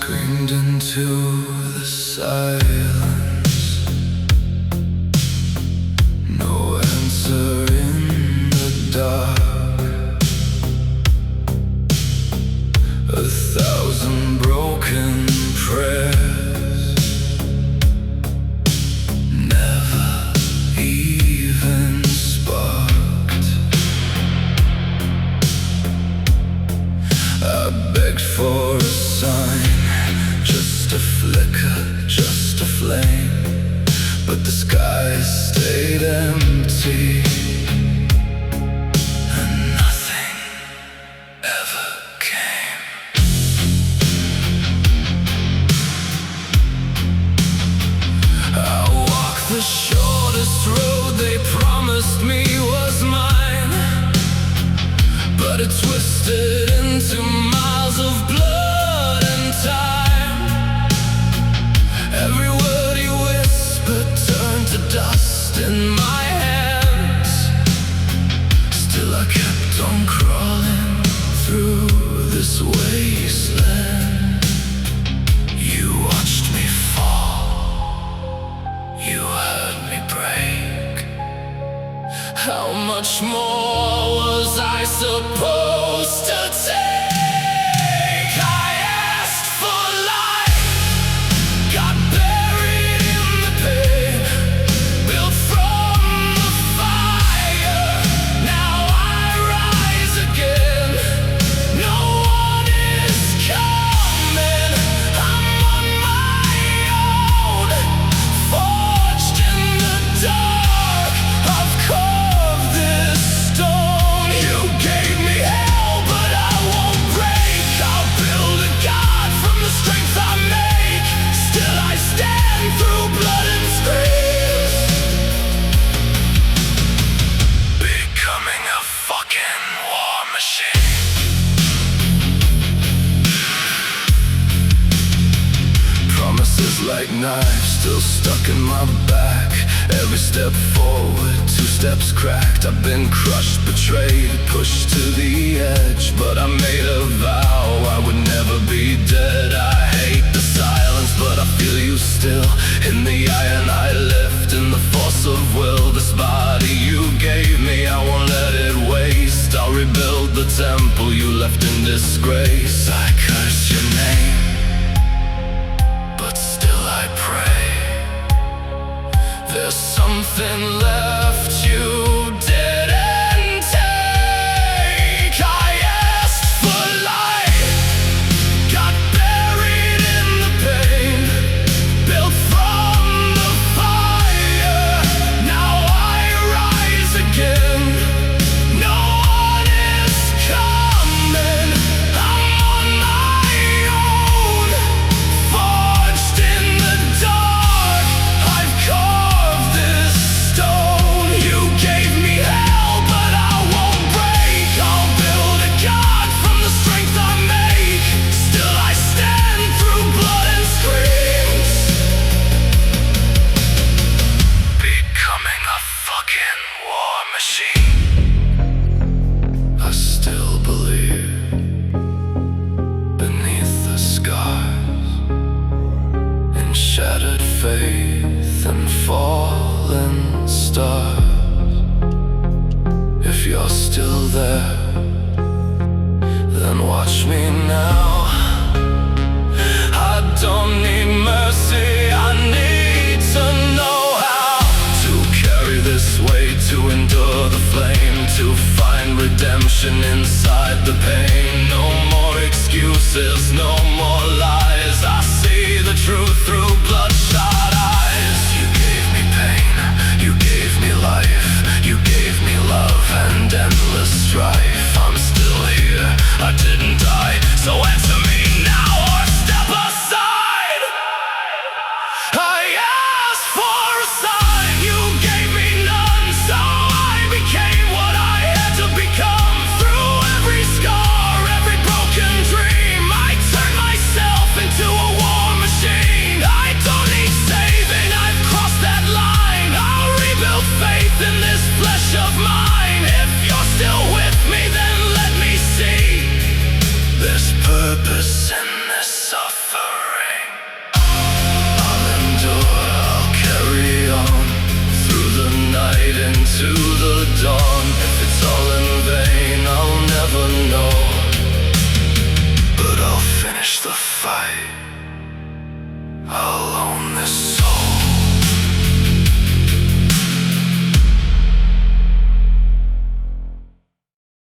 screamed into the silence. No answer in the dark. 1,000 broken prayers, never even sparked. I begged for a sign, just a flicker, just a flame, but the sky stayed empty, and nothing ever came. I walked the shortest road they promised me was mine, but it twisted into miles of blood and time. Every word you whispered turned to dust in my hands. Still I kept on crawling through this wasteland. You watched me fall, you heard me break. How much more was I supposed to take? I asked for life, got buried in the pain, built from the fire. Now I rise again. No one is coming. I'm on my own, forged in the dark. I've carved this stone. You gave me hell, but I won't break. I'll build a god from the strength I make. Still I stand through blood and screams, becoming a fucking war machine. Promises like knives still stuck in my back. Every step forward, 2 steps cracked. I've been crushed, betrayed, pushed to the edge, but I made a vow I would never be dead. I hate the silence, but I feel you still in the iron I lift, in the force of will. This body you gave me, I won't let it waste. I'll rebuild the temple you left in disgrace. I curse your name, but still I pray. There's something left you didn't take. I asked for life, got buried in the pain, built from the fire. Now I rise again. No one is coming. I'm on my own, forged in the dark. I've carved this stone. You gave me hell, but I won't break. I'll build a god from the strength I make. Still I stand through blood and screams, becoming a fucking war machine. I still believe beneath the scars, in shattered faith and fallen stars. If you're still there, then watch me now. I don't need mercy, I need to know how to carry this weight, to endure the flame, to find redemption inside the pain. No more excuses, no more lies. I see the truth through bloodshot eyes. You gave me pain, you gave me life, you gave me love and endless strife. I'm still here, I didn't die, so answer me now or step aside. I asked for a sign, you gave me none, so I became what I had to become. Through every scar, every broken dream, I turned to the dawn. If it's all in vain, I'll never know, but I'll finish the fight. I'll